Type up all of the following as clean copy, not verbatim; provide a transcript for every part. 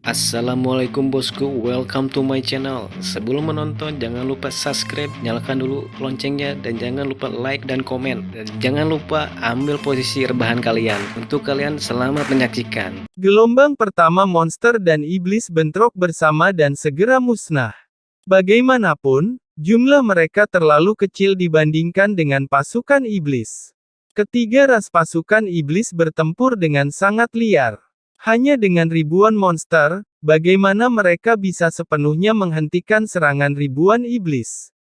Assalamualaikum bosku, welcome to my channel. Sebelum menonton, jangan lupa subscribe, nyalakan dulu loncengnya, dan jangan lupa like dan komen. Dan jangan lupa ambil posisi rebahan kalian. Untuk kalian, selamat menyaksikan. Gelombang pertama monster dan iblis bentrok bersama dan segera musnah. Bagaimanapun, jumlah mereka terlalu kecil dibandingkan dengan pasukan iblis. Ketiga ras pasukan iblis bertempur dengan sangat liar. Hanya dengan ribuan monster, bagaimana mereka bisa sepenuhnya menghentikan serangan ribuan iblis?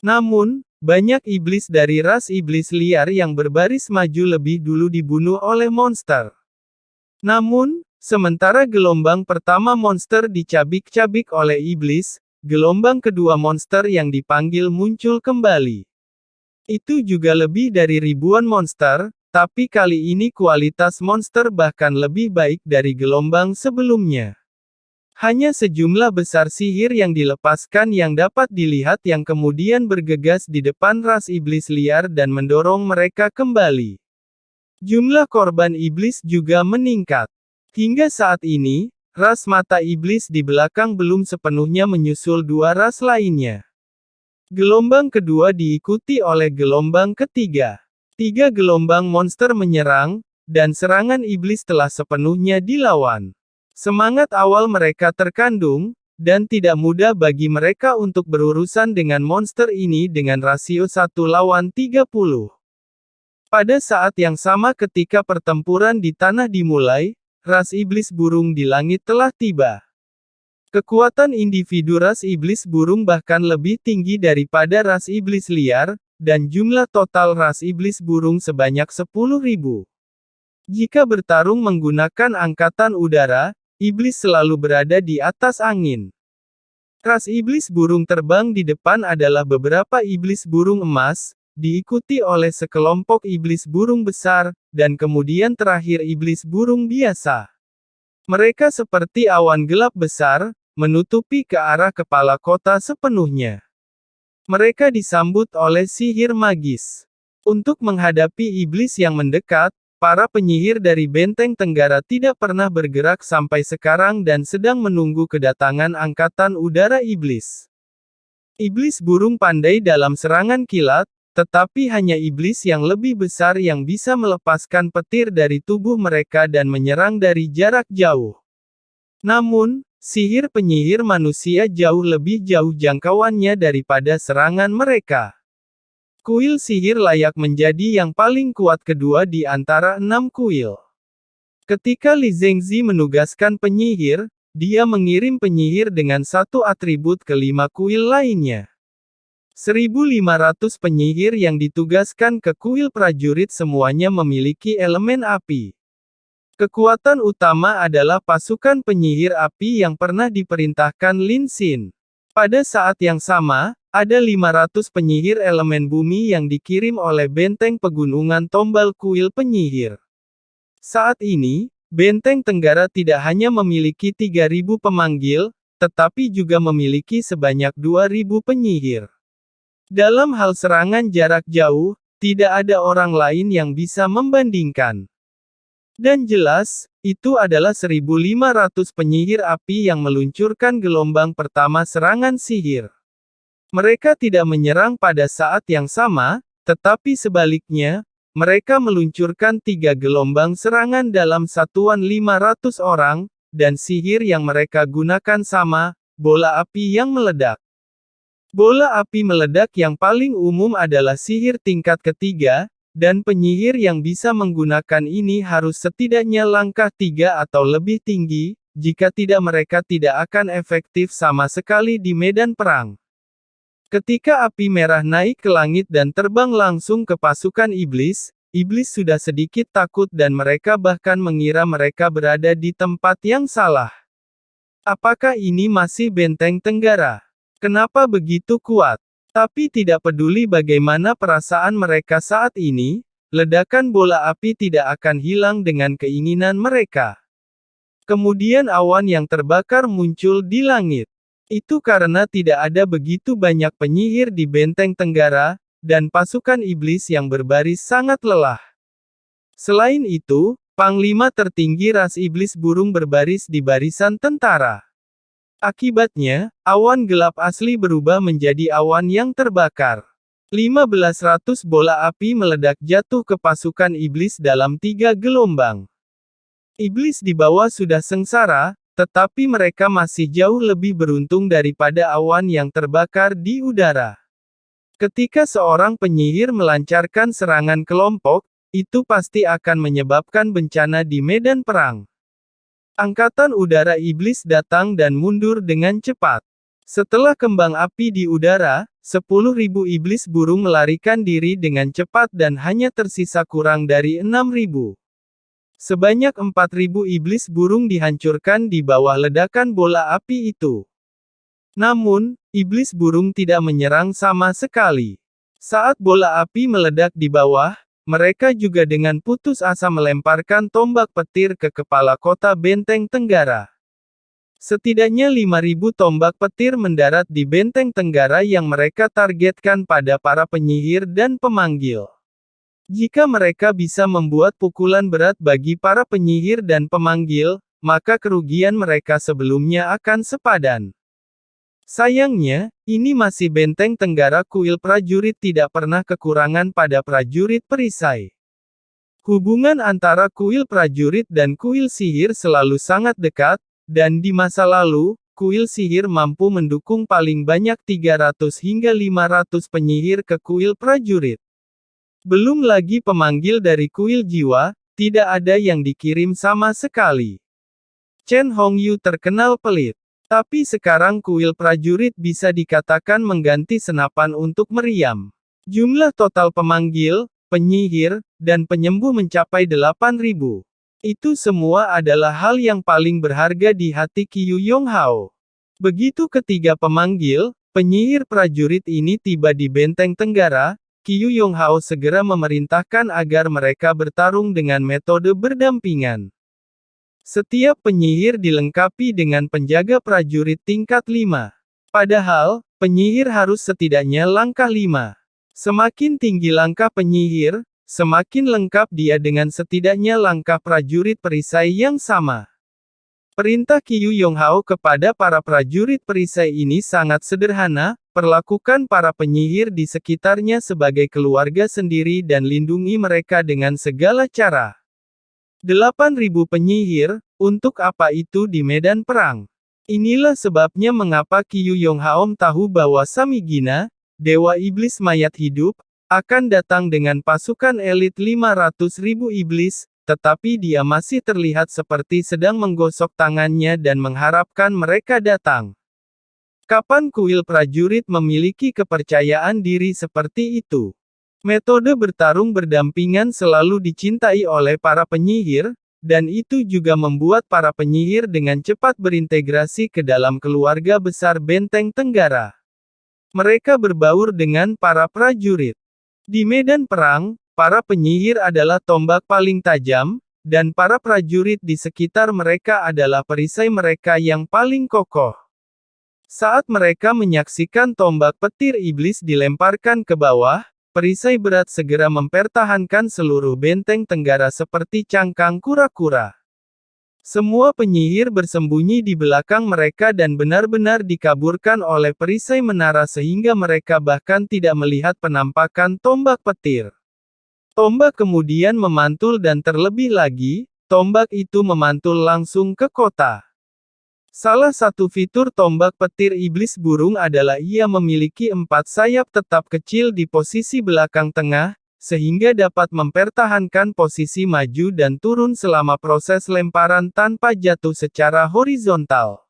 Namun, banyak iblis dari ras iblis liar yang berbaris maju lebih dulu dibunuh oleh monster. Namun, sementara gelombang pertama monster dicabik-cabik oleh iblis, gelombang kedua monster yang dipanggil muncul kembali. Itu juga lebih dari ribuan monster, tapi kali ini kualitas monster bahkan lebih baik dari gelombang sebelumnya. Hanya sejumlah besar sihir yang dilepaskan yang dapat dilihat yang kemudian bergegas di depan ras iblis liar dan mendorong mereka kembali. Jumlah korban iblis juga meningkat. Hingga saat ini, ras mata iblis di belakang belum sepenuhnya menyusul dua ras lainnya. Gelombang kedua diikuti oleh gelombang ketiga. Tiga gelombang monster menyerang, dan serangan iblis telah sepenuhnya dilawan. Semangat awal mereka terkandung, dan tidak mudah bagi mereka untuk berurusan dengan monster ini dengan rasio 1 lawan 30. Pada saat yang sama ketika pertempuran di tanah dimulai, ras iblis burung di langit telah tiba. Kekuatan individu ras iblis burung bahkan lebih tinggi daripada ras iblis liar, dan jumlah total ras iblis burung sebanyak 10.000. Jika bertarung menggunakan angkatan udara, iblis selalu berada di atas angin. Ras iblis burung terbang di depan adalah beberapa iblis burung emas, diikuti oleh sekelompok iblis burung besar, dan kemudian terakhir iblis burung biasa. Mereka seperti awan gelap besar, menutupi ke arah kepala kota sepenuhnya. Mereka disambut oleh sihir magis. Untuk menghadapi iblis yang mendekat, para penyihir dari Benteng Tenggara tidak pernah bergerak sampai sekarang dan sedang menunggu kedatangan angkatan udara iblis. Iblis burung pandai dalam serangan kilat, tetapi hanya iblis yang lebih besar yang bisa melepaskan petir dari tubuh mereka dan menyerang dari jarak jauh. Namun, sihir penyihir manusia jauh lebih jauh jangkauannya daripada serangan mereka. Kuil sihir layak menjadi yang paling kuat kedua di antara 6 kuil. Ketika Li Zengzi menugaskan penyihir, dia mengirim penyihir dengan satu atribut ke 5 kuil lainnya. 1.500 penyihir yang ditugaskan ke kuil prajurit semuanya memiliki elemen api. Kekuatan utama adalah pasukan penyihir api yang pernah diperintahkan Lin Xin. Pada saat yang sama, ada 500 penyihir elemen bumi yang dikirim oleh benteng pegunungan Tombal Kuil Penyihir. Saat ini, Benteng Tenggara tidak hanya memiliki 3.000 pemanggil, tetapi juga memiliki sebanyak 2.000 penyihir. Dalam hal serangan jarak jauh, tidak ada orang lain yang bisa membandingkan. Dan jelas, itu adalah 1.500 penyihir api yang meluncurkan gelombang pertama serangan sihir. Mereka tidak menyerang pada saat yang sama, tetapi sebaliknya, mereka meluncurkan 3 gelombang serangan dalam satuan 500 orang, dan sihir yang mereka gunakan sama, bola api yang meledak. Bola api meledak yang paling umum adalah sihir tingkat ketiga, dan penyihir yang bisa menggunakan ini harus setidaknya langkah 3 atau lebih tinggi, jika tidak mereka tidak akan efektif sama sekali di medan perang. Ketika api merah naik ke langit dan terbang langsung ke pasukan iblis, iblis sudah sedikit takut dan mereka bahkan mengira mereka berada di tempat yang salah. Apakah ini masih Benteng Tenggara? Kenapa begitu kuat? Tapi tidak peduli bagaimana perasaan mereka saat ini, ledakan bola api tidak akan hilang dengan keinginan mereka. Kemudian awan yang terbakar muncul di langit. Itu karena tidak ada begitu banyak penyihir di Benteng Tenggara, dan pasukan iblis yang berbaris sangat lelah. Selain itu, Panglima tertinggi ras iblis burung berbaris di barisan tentara. Akibatnya, awan gelap asli berubah menjadi awan yang terbakar. 1500 bola api meledak jatuh ke pasukan iblis dalam 3 gelombang. Iblis di bawah sudah sengsara, tetapi mereka masih jauh lebih beruntung daripada awan yang terbakar di udara. Ketika seorang penyihir melancarkan serangan kelompok, itu pasti akan menyebabkan bencana di medan perang. Angkatan udara iblis datang dan mundur dengan cepat. Setelah kembang api di udara, 10.000 iblis burung melarikan diri dengan cepat dan hanya tersisa kurang dari 6.000. Sebanyak 4.000 iblis burung dihancurkan di bawah ledakan bola api itu. Namun, iblis burung tidak menyerang sama sekali. Saat bola api meledak di bawah, mereka juga dengan putus asa melemparkan tombak petir ke kepala kota Benteng Tenggara. Setidaknya 5.000 tombak petir mendarat di Benteng Tenggara yang mereka targetkan pada para penyihir dan pemanggil. Jika mereka bisa membuat pukulan berat bagi para penyihir dan pemanggil, maka kerugian mereka sebelumnya akan sepadan. Sayangnya, ini masih Benteng Tenggara. Kuil prajurit tidak pernah kekurangan pada prajurit perisai. Hubungan antara kuil prajurit dan kuil sihir selalu sangat dekat, dan di masa lalu, kuil sihir mampu mendukung paling banyak 300 hingga 500 penyihir ke kuil prajurit. Belum lagi pemanggil dari kuil jiwa, tidak ada yang dikirim sama sekali. Chen Hongyu terkenal pelit. Tapi sekarang kuil prajurit bisa dikatakan mengganti senapan untuk meriam. Jumlah total pemanggil, penyihir, dan penyembuh mencapai 8.000. Itu semua adalah hal yang paling berharga di hati Qiu Yonghao. Begitu ketiga pemanggil, penyihir prajurit ini tiba di Benteng Tenggara, Qiu Yonghao segera memerintahkan agar mereka bertarung dengan metode berdampingan. Setiap penyihir dilengkapi dengan penjaga prajurit tingkat 5. Padahal, penyihir harus setidaknya langkah 5. Semakin tinggi langkah penyihir, semakin lengkap dia dengan setidaknya langkah prajurit perisai yang sama. Perintah Qiu Yonghao kepada para prajurit perisai ini sangat sederhana, perlakukan para penyihir di sekitarnya sebagai keluarga sendiri dan lindungi mereka dengan segala cara. 8.000 penyihir, untuk apa itu di medan perang? Inilah sebabnya mengapa Qiu Yonghao tahu bahwa Samigina, dewa iblis mayat hidup, akan datang dengan pasukan elit 500.000 iblis, tetapi dia masih terlihat seperti sedang menggosok tangannya dan mengharapkan mereka datang. Kapan kuil prajurit memiliki kepercayaan diri seperti itu? Metode bertarung berdampingan selalu dicintai oleh para penyihir, dan itu juga membuat para penyihir dengan cepat berintegrasi ke dalam keluarga besar Benteng Tenggara. Mereka berbaur dengan para prajurit. Di medan perang, para penyihir adalah tombak paling tajam, dan para prajurit di sekitar mereka adalah perisai mereka yang paling kokoh. Saat mereka menyaksikan tombak petir iblis dilemparkan ke bawah, perisai berat segera mempertahankan seluruh Benteng Tenggara seperti cangkang kura-kura. Semua penyihir bersembunyi di belakang mereka dan benar-benar dikaburkan oleh perisai menara sehingga mereka bahkan tidak melihat penampakan tombak petir. Tombak kemudian memantul dan terlebih lagi, tombak itu memantul langsung ke kota. Salah satu fitur tombak petir iblis burung adalah ia memiliki 4 sayap tetap kecil di posisi belakang tengah, sehingga dapat mempertahankan posisi maju dan turun selama proses lemparan tanpa jatuh secara horizontal.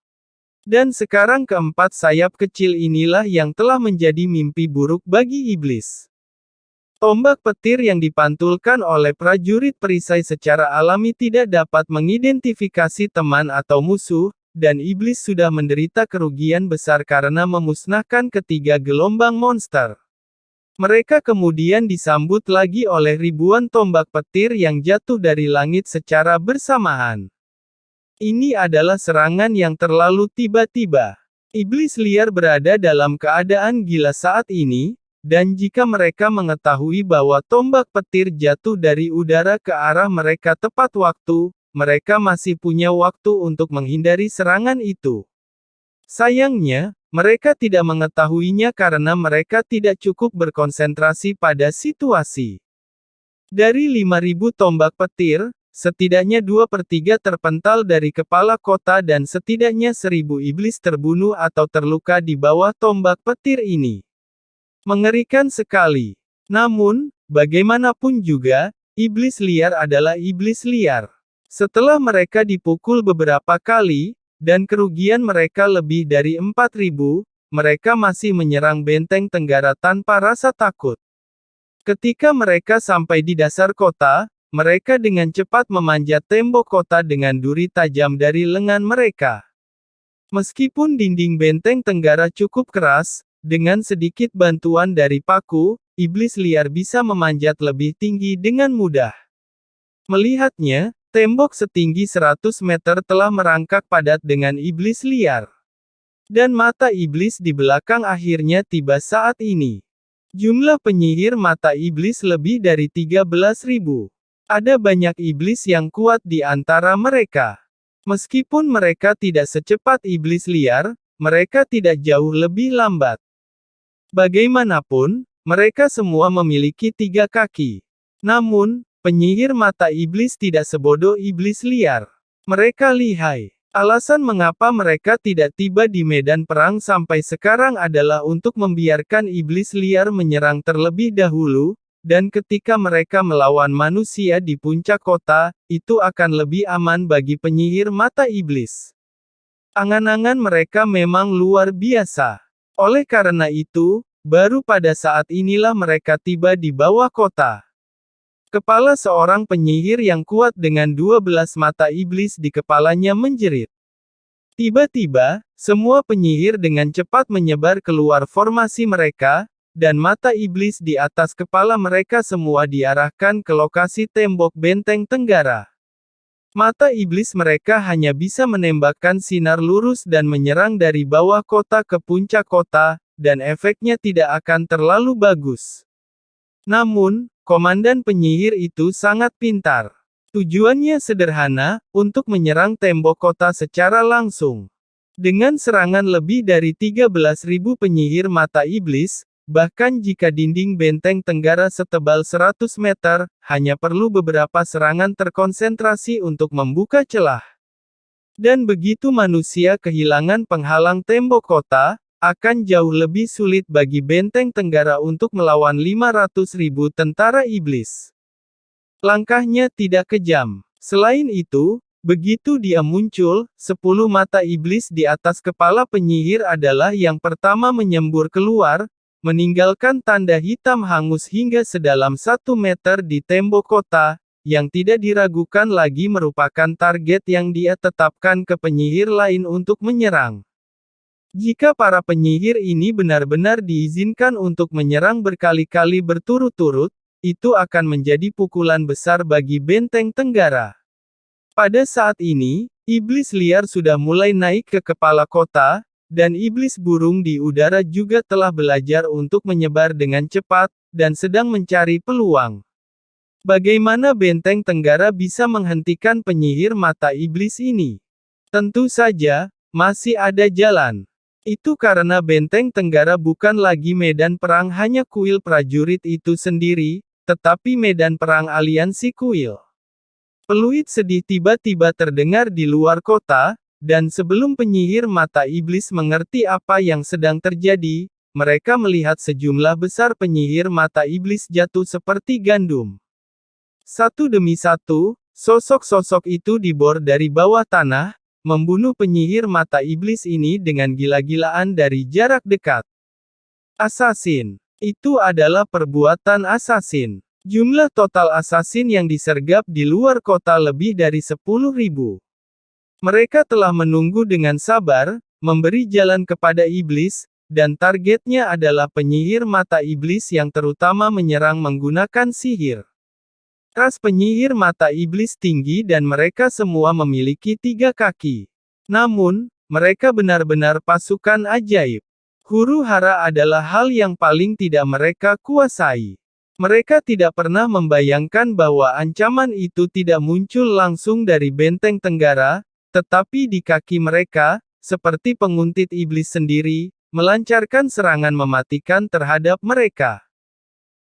Dan sekarang keempat sayap kecil inilah yang telah menjadi mimpi buruk bagi iblis. Tombak petir yang dipantulkan oleh prajurit perisai secara alami tidak dapat mengidentifikasi teman atau musuh, dan iblis sudah menderita kerugian besar karena memusnahkan ketiga gelombang monster. Mereka kemudian disambut lagi oleh ribuan tombak petir yang jatuh dari langit secara bersamaan. Ini adalah serangan yang terlalu tiba-tiba. Iblis liar berada dalam keadaan gila saat ini, dan jika mereka mengetahui bahwa tombak petir jatuh dari udara ke arah mereka tepat waktu, mereka masih punya waktu untuk menghindari serangan itu. Sayangnya, mereka tidak mengetahuinya karena mereka tidak cukup berkonsentrasi pada situasi. Dari 5.000 tombak petir, setidaknya 2/3 terpental dari kepala kota dan setidaknya 1.000 iblis terbunuh atau terluka di bawah tombak petir ini. Mengerikan sekali. Namun, bagaimanapun juga, iblis liar adalah iblis liar. Setelah mereka dipukul beberapa kali, dan kerugian mereka lebih dari 4.000, mereka masih menyerang benteng Tenggara tanpa rasa takut. Ketika mereka sampai di dasar kota, mereka dengan cepat memanjat tembok kota dengan duri tajam dari lengan mereka. Meskipun dinding benteng Tenggara cukup keras, dengan sedikit bantuan dari paku, iblis liar bisa memanjat lebih tinggi dengan mudah. Melihatnya, tembok setinggi 100 meter telah merangkak padat dengan iblis liar. Dan mata iblis di belakang akhirnya tiba saat ini. Jumlah penyihir mata iblis lebih dari 13.000. Ada banyak iblis yang kuat di antara mereka. Meskipun mereka tidak secepat iblis liar, mereka tidak jauh lebih lambat. Bagaimanapun, mereka semua memiliki 3 kaki. Namun, penyihir mata iblis tidak sebodoh iblis liar. Mereka lihai. Alasan mengapa mereka tidak tiba di medan perang sampai sekarang adalah untuk membiarkan iblis liar menyerang terlebih dahulu, dan ketika mereka melawan manusia di puncak kota, itu akan lebih aman bagi penyihir mata iblis. Angan-angan mereka memang luar biasa. Oleh karena itu, baru pada saat inilah mereka tiba di bawah kota. Kepala seorang penyihir yang kuat dengan 12 mata iblis di kepalanya menjerit. Tiba-tiba, semua penyihir dengan cepat menyebar keluar formasi mereka, dan mata iblis di atas kepala mereka semua diarahkan ke lokasi tembok benteng Tenggara. Mata iblis mereka hanya bisa menembakkan sinar lurus dan menyerang dari bawah kota ke puncak kota, dan efeknya tidak akan terlalu bagus. Namun, komandan penyihir itu sangat pintar. Tujuannya sederhana, untuk menyerang tembok kota secara langsung. Dengan serangan lebih dari 13.000 penyihir mata iblis, bahkan jika dinding benteng Tenggara setebal 100 meter, hanya perlu beberapa serangan terkonsentrasi untuk membuka celah. Dan begitu manusia kehilangan penghalang tembok kota, akan jauh lebih sulit bagi benteng Tenggara untuk melawan 500.000 tentara iblis. Langkahnya tidak kejam. Selain itu, begitu dia muncul, 10 mata iblis di atas kepala penyihir adalah yang pertama menyembur keluar, meninggalkan tanda hitam hangus hingga sedalam 1 meter di tembok kota, yang tidak diragukan lagi merupakan target yang dia tetapkan ke penyihir lain untuk menyerang. Jika para penyihir ini benar-benar diizinkan untuk menyerang berkali-kali berturut-turut, itu akan menjadi pukulan besar bagi benteng Tenggara. Pada saat ini, iblis liar sudah mulai naik ke kepala kota, dan iblis burung di udara juga telah belajar untuk menyebar dengan cepat, dan sedang mencari peluang. Bagaimana benteng Tenggara bisa menghentikan penyihir mata iblis ini? Tentu saja, masih ada jalan. Itu karena benteng Tenggara bukan lagi medan perang hanya kuil prajurit itu sendiri, tetapi medan perang aliansi kuil. Peluit sedih tiba-tiba terdengar di luar kota, dan sebelum penyihir mata iblis mengerti apa yang sedang terjadi, mereka melihat sejumlah besar penyihir mata iblis jatuh seperti gandum. Satu demi satu, sosok-sosok itu dibor dari bawah tanah, membunuh penyihir mata iblis ini dengan gila-gilaan dari jarak dekat. Asasin. Itu adalah perbuatan asasin. Jumlah total asasin yang disergap di luar kota lebih dari 10.000. Mereka telah menunggu dengan sabar, memberi jalan kepada iblis, dan targetnya adalah penyihir mata iblis yang terutama menyerang menggunakan sihir. Ras penyihir mata iblis tinggi dan mereka semua memiliki 3 kaki. Namun, mereka benar-benar pasukan ajaib. Huru-hara adalah hal yang paling tidak mereka kuasai. Mereka tidak pernah membayangkan bahwa ancaman itu tidak muncul langsung dari benteng tenggara, tetapi di kaki mereka, seperti penguntit iblis sendiri, melancarkan serangan mematikan terhadap mereka.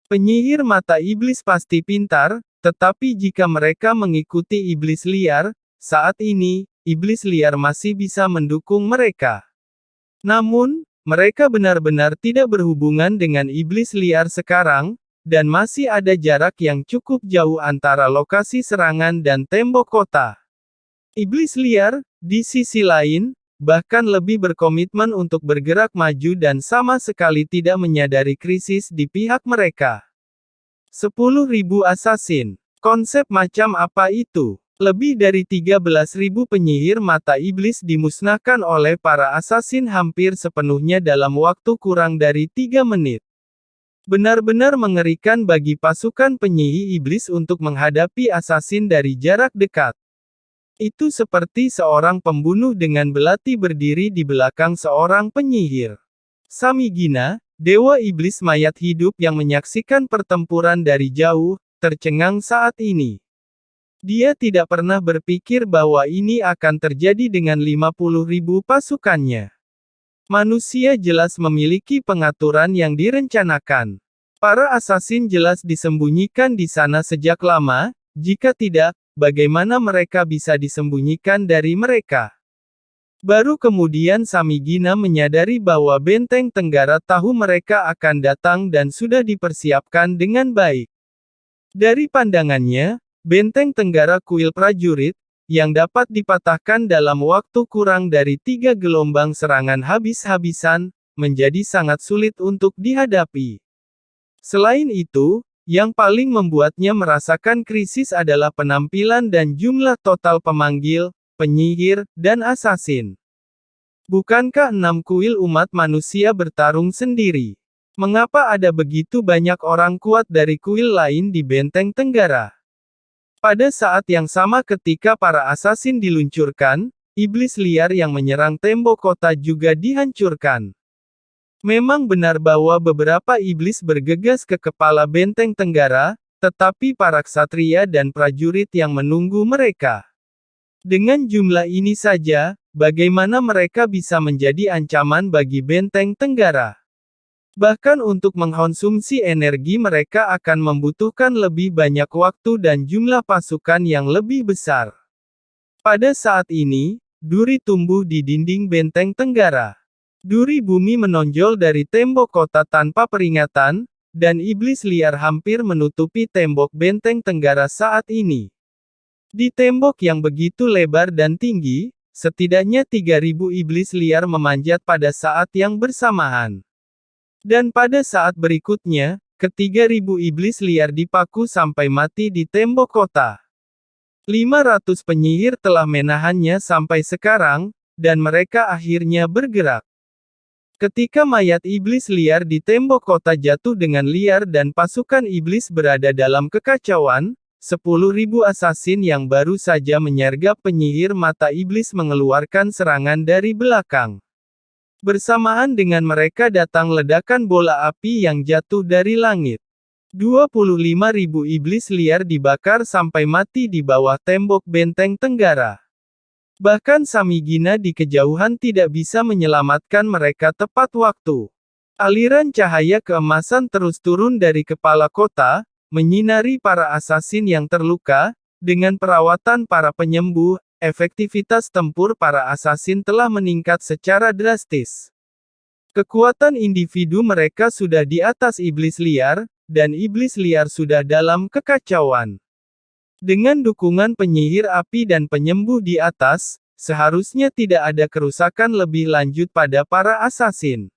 Penyihir mata iblis pasti pintar, tetapi jika mereka mengikuti iblis liar, saat ini, iblis liar masih bisa mendukung mereka. Namun, mereka benar-benar tidak berhubungan dengan iblis liar sekarang, dan masih ada jarak yang cukup jauh antara lokasi serangan dan tembok kota. Iblis liar, di sisi lain, bahkan lebih berkomitmen untuk bergerak maju dan sama sekali tidak menyadari krisis di pihak mereka. 10.000 assassin. Konsep macam apa itu? Lebih dari 13.000 penyihir mata iblis dimusnahkan oleh para assassin hampir sepenuhnya dalam waktu kurang dari 3 menit. Benar-benar mengerikan bagi pasukan penyihir iblis untuk menghadapi assassin dari jarak dekat. Itu seperti seorang pembunuh dengan belati berdiri di belakang seorang penyihir. Samigina, dewa iblis mayat hidup yang menyaksikan pertempuran dari jauh, tercengang saat ini. Dia tidak pernah berpikir bahwa ini akan terjadi dengan 50.000 pasukannya. Manusia jelas memiliki pengaturan yang direncanakan. Para assassin jelas disembunyikan di sana sejak lama, jika tidak, bagaimana mereka bisa disembunyikan dari mereka? Baru kemudian Samigina menyadari bahwa benteng tenggara tahu mereka akan datang dan sudah dipersiapkan dengan baik. Dari pandangannya, benteng tenggara kuil prajurit, yang dapat dipatahkan dalam waktu kurang dari 3 gelombang serangan habis-habisan, menjadi sangat sulit untuk dihadapi. Selain itu, yang paling membuatnya merasakan krisis adalah penampilan dan jumlah total pemanggil, penyihir, dan assassin. Bukankah 6 kuil umat manusia bertarung sendiri? Mengapa ada begitu banyak orang kuat dari kuil lain di benteng tenggara? Pada saat yang sama ketika para assassin diluncurkan, iblis liar yang menyerang tembok kota juga dihancurkan. Memang benar bahwa beberapa iblis bergegas ke kepala benteng tenggara, tetapi para ksatria dan prajurit yang menunggu mereka. Dengan jumlah ini saja, bagaimana mereka bisa menjadi ancaman bagi benteng tenggara? Bahkan untuk mengkonsumsi energi mereka akan membutuhkan lebih banyak waktu dan jumlah pasukan yang lebih besar. Pada saat ini, duri tumbuh di dinding benteng tenggara. Duri bumi menonjol dari tembok kota tanpa peringatan, dan iblis liar hampir menutupi tembok benteng tenggara saat ini. Di tembok yang begitu lebar dan tinggi, setidaknya 3.000 iblis liar memanjat pada saat yang bersamaan. Dan pada saat berikutnya, ke-3.000 iblis liar dipaku sampai mati di tembok kota. 500 penyihir telah menahannya sampai sekarang, dan mereka akhirnya bergerak. Ketika mayat iblis liar di tembok kota jatuh dengan liar dan pasukan iblis berada dalam kekacauan, 10.000 assassin yang baru saja menyergap penyihir mata iblis mengeluarkan serangan dari belakang. Bersamaan dengan mereka datang ledakan bola api yang jatuh dari langit. 25.000 iblis liar dibakar sampai mati di bawah tembok benteng tenggara. Bahkan Samigina di kejauhan tidak bisa menyelamatkan mereka tepat waktu. Aliran cahaya keemasan terus turun dari kepala kota, menyinari para assassin yang terluka. Dengan perawatan para penyembuh, efektivitas tempur para assassin telah meningkat secara drastis. Kekuatan individu mereka sudah di atas iblis liar, dan iblis liar sudah dalam kekacauan. Dengan dukungan penyihir api dan penyembuh di atas, seharusnya tidak ada kerusakan lebih lanjut pada para assassin.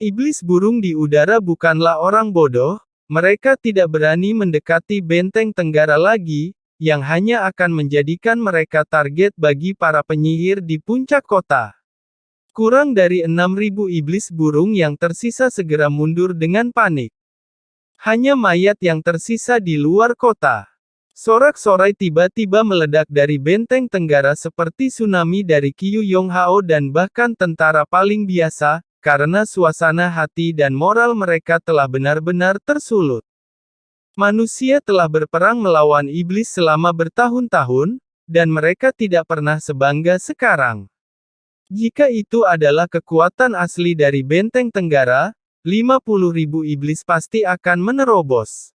Iblis burung di udara bukanlah orang bodoh, mereka tidak berani mendekati benteng tenggara lagi, yang hanya akan menjadikan mereka target bagi para penyihir di puncak kota. Kurang dari 6.000 iblis burung yang tersisa segera mundur dengan panik. Hanya mayat yang tersisa di luar kota. Sorak-sorai tiba-tiba meledak dari benteng tenggara seperti tsunami dari Qiu Yonghao dan bahkan tentara paling biasa, karena suasana hati dan moral mereka telah benar-benar tersulut. Manusia telah berperang melawan iblis selama bertahun-tahun, dan mereka tidak pernah sebangga sekarang. Jika itu adalah kekuatan asli dari Benteng Tenggara, 50.000 iblis pasti akan menerobos.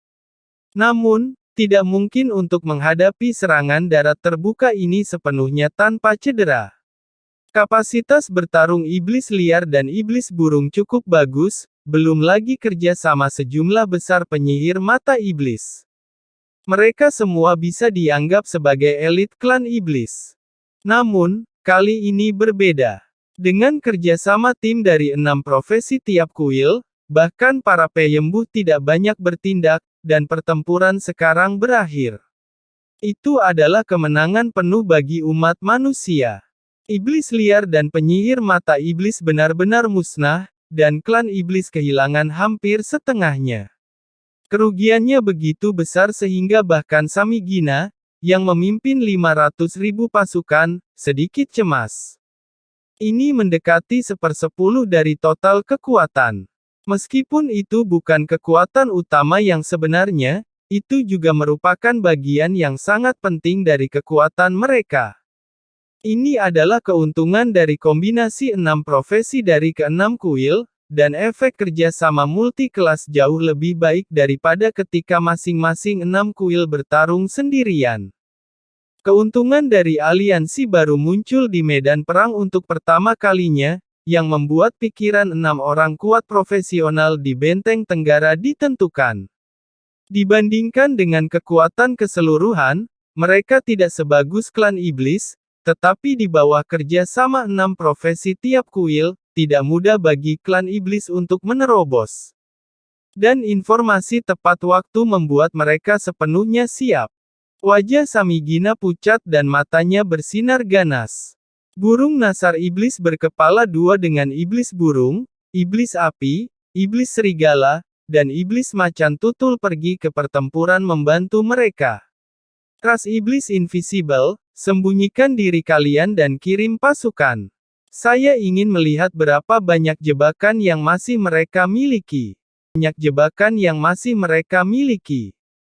Namun, tidak mungkin untuk menghadapi serangan darat terbuka ini sepenuhnya tanpa cedera. Kapasitas bertarung iblis liar dan iblis burung cukup bagus, belum lagi kerja sama sejumlah besar penyihir mata iblis. Mereka semua bisa dianggap sebagai elit klan iblis. Namun, kali ini berbeda. Dengan kerjasama tim dari 6 profesi tiap kuil, bahkan para penyembuh tidak banyak bertindak, dan pertempuran sekarang berakhir. Itu adalah kemenangan penuh bagi umat manusia. Iblis liar dan penyihir mata iblis benar-benar musnah, dan klan iblis kehilangan hampir setengahnya. Kerugiannya begitu besar sehingga bahkan Samigina, yang memimpin 500.000 pasukan, sedikit cemas. Ini mendekati 1/10 dari total kekuatan. Meskipun itu bukan kekuatan utama yang sebenarnya, itu juga merupakan bagian yang sangat penting dari kekuatan mereka. Ini adalah keuntungan dari kombinasi 6 profesi dari ke-6 kuil, dan efek kerja sama multi-kelas jauh lebih baik daripada ketika masing-masing 6 kuil bertarung sendirian. Keuntungan dari aliansi baru muncul di medan perang untuk pertama kalinya, yang membuat pikiran 6 orang kuat profesional di Benteng Tenggara ditentukan. Dibandingkan dengan kekuatan keseluruhan, mereka tidak sebagus klan iblis, tetapi di bawah kerja sama 6 profesi tiap kuil, tidak mudah bagi klan iblis untuk menerobos. Dan informasi tepat waktu membuat mereka sepenuhnya siap. Wajah Samigina pucat dan matanya bersinar ganas. Burung nasar iblis berkepala 2 dengan iblis burung, iblis api, iblis serigala, dan iblis macan tutul pergi ke pertempuran membantu mereka. Ras iblis invisible, sembunyikan diri kalian dan kirim pasukan. Saya ingin melihat berapa banyak jebakan yang masih mereka miliki. Banyak jebakan yang masih mereka miliki.